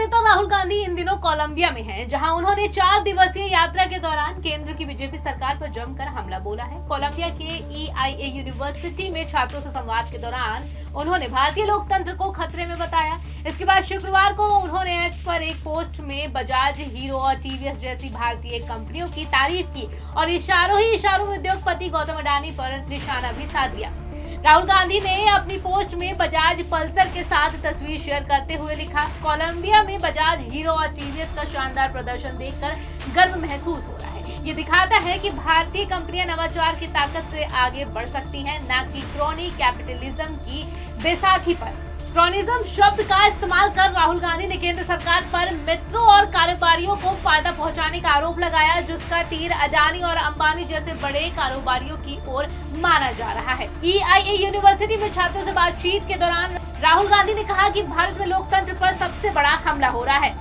नेता राहुल गांधी इन दिनों कोलंबिया में हैं, जहां उन्होंने 4 दिवसीय यात्रा के दौरान केंद्र की बीजेपी सरकार पर जमकर हमला बोला है। कोलंबिया के EIA यूनिवर्सिटी में छात्रों से संवाद के दौरान उन्होंने भारतीय लोकतंत्र को खतरे में बताया। इसके बाद शुक्रवार को उन्होंने एक्स पर एक पोस्ट में बजाज, हीरो और TVS जैसी भारतीय कंपनियों की तारीफ की और इशारों में उद्योगपति गौतम अडानी पर निशाना भी साध दिया। राहुल गांधी ने अपनी पोस्ट में बजाज पल्सर के साथ तस्वीर शेयर करते हुए लिखा, कोलंबिया में बजाज, हीरो और TVS का शानदार प्रदर्शन देखकर गर्व महसूस हो रहा है। ये दिखाता है कि भारतीय कंपनियां नवाचार की ताकत से आगे बढ़ सकती हैं, न कि क्रोनी कैपिटलिज्म की बैसाखी पर। क्रोनिज्म शब्द का इस्तेमाल कर राहुल गांधी ने केंद्र सरकार पर मित्रों और कारोबारियों को फायदा पहुंचाने का आरोप लगाया, जिसका तीर अडानी और अंबानी जैसे बड़े कारोबारियों की ओर माना जा रहा है। EIA यूनिवर्सिटी में छात्रों से बातचीत के दौरान राहुल गांधी ने कहा कि भारत में लोकतंत्र पर सबसे बड़ा हमला हो रहा है।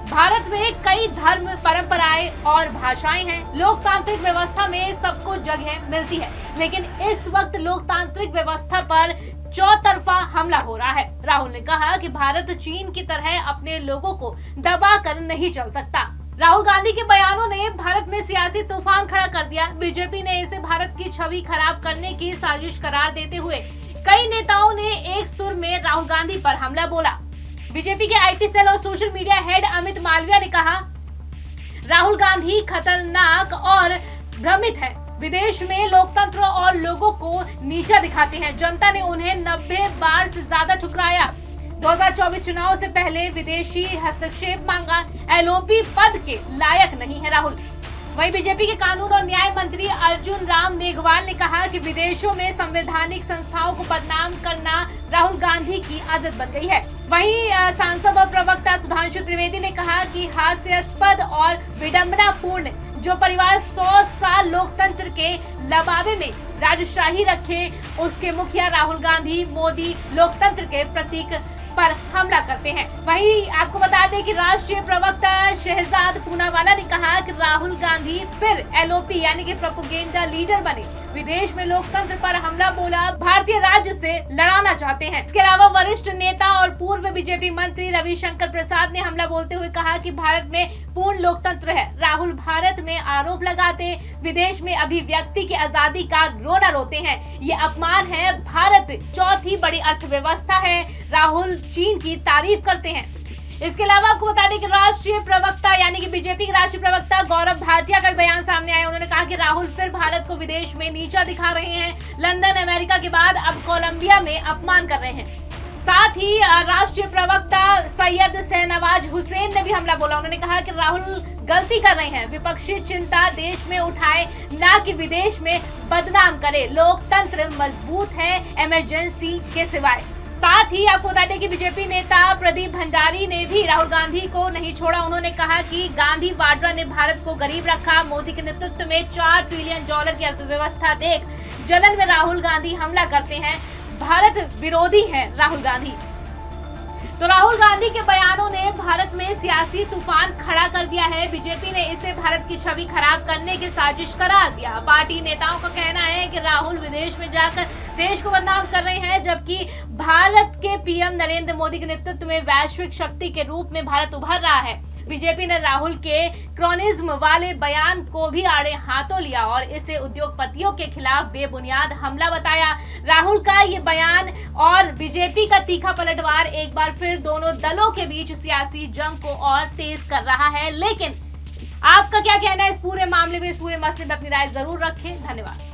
भारत में कई धर्म, परंपराएं और भाषाएं हैं। लोकतांत्रिक व्यवस्था में सबको जगह मिलती है, लेकिन इस वक्त लोकतांत्रिक व्यवस्था पर चौतरफा हमला हो रहा है। राहुल ने कहा कि भारत चीन की तरह अपने लोगों को दबा कर नहीं चल सकता। राहुल गांधी के बयानों ने भारत में सियासी तूफान खड़ा कर दिया। बीजेपी ने इसे भारत की छवि खराब करने की साजिश करार देते हुए कई नेताओं ने एक सुर में राहुल गांधी पर हमला बोला। बीजेपी के IT सेल और social media head Amit Malviya ने कहा, राहुल गांधी खतरनाक और भ्रमित है। विदेश में लोकतंत्र और लोगों को नीचा दिखाते हैं। जनता ने उन्हें 90 बार से ज्यादा ठुकराया। 2024 चुनाव से पहले विदेशी हस्तक्षेप मांगा। LOP पद के लायक नहीं है राहुल। वहीं बीजेपी के कानून और न्याय मंत्री अर्जुन राम मेघवाल ने कहा कि विदेशों में संवैधानिक संस्थाओं को बदनाम करना राहुल गांधी की आदत बन गई है। वहीं सांसद और प्रवक्ता सुधांशु त्रिवेदी ने कहा कि हास्यास्पद और विडंबनापूर्ण जो परिवार 100 साल लोकतंत्र के लबाबे में राजशाही रखे, उसके मुखिया राहुल गांधी मोदी लोकतंत्र के प्रतीक पर हमला करते हैं। वहीं आपको बता दें कि राष्ट्रीय प्रवक्ता शहजाद पूनावाला ने कहा कि राहुल गांधी फिर LOP यानी कि प्रोपेगेंडा लीडर बने, विदेश में लोकतंत्र पर हमला बोला, भारतीय राज्य से लड़ाना चाहते हैं। इसके अलावा वरिष्ठ नेता और पूर्व बीजेपी मंत्री रविशंकर प्रसाद ने हमला बोलते हुए कहा कि भारत में पूर्ण लोकतंत्र है। राहुल भारत में आरोप लगाते विदेश में अभिव्यक्ति की आजादी का रोना रोते हैं। ये अपमान है। भारत चौथी बड़ी अर्थव्यवस्था है। राहुल चीन की तारीफ करते हैं। इसके अलावा आपको बता दें कि राष्ट्रीय प्रवक्ता यानी कि बीजेपी के राष्ट्रीय प्रवक्ता गौरव भाटिया का बयान सामने आया। उन्होंने कहा कि राहुल फिर भारत को विदेश में नीचा दिखा रहे हैं। लंदन, अमेरिका के बाद अब कोलंबिया में अपमान कर रहे हैं। साथ ही राष्ट्रीय प्रवक्ता सैयद शहनवाज हुसैन ने भी हमला बोला। उन्होंने कहा कि राहुल गलती कर रहे हैं। विपक्षी चिंता देश में उठाए, ना कि विदेश में बदनाम करे। लोकतंत्र मजबूत है इमरजेंसी के सिवाय। साथ ही आपको बता दें कि बीजेपी नेता प्रदीप भंडारी ने भी राहुल गांधी को नहीं छोड़ा। उन्होंने कहा कि गांधी वाड्रा ने भारत को गरीब रखा। मोदी के नेतृत्व में $4 ट्रिलियन की अर्थव्यवस्था देख जलन में राहुल गांधी हमला करते हैं। भारत विरोधी है राहुल गांधी। तो राहुल गांधी के बयानों ने भारत में सियासी तूफान खड़ा कर दिया है। बीजेपी ने इसे भारत की छवि खराब करने की साजिश करार दिया। पार्टी नेताओं का कहना है कि राहुल विदेश में जाकर देश को बदनाम कर रहे हैं, जबकि भारत के PM नरेंद्र मोदी के नेतृत्व में वैश्विक शक्ति के रूप में भारत उभर रहा है। बीजेपी ने राहुल के क्रोनिज्म वाले बयान को भी आड़े हाथों लिया और इसे उद्योगपतियों के खिलाफ बेबुनियाद हमला बताया। राहुल का ये बयान और बीजेपी का तीखा पलटवार एक बार फिर दोनों दलों के बीच सियासी जंग को और तेज कर रहा है। लेकिन आपका क्या कहना है इस पूरे मामले में, इस पूरे मसले में अपनी राय जरूर रखें। धन्यवाद।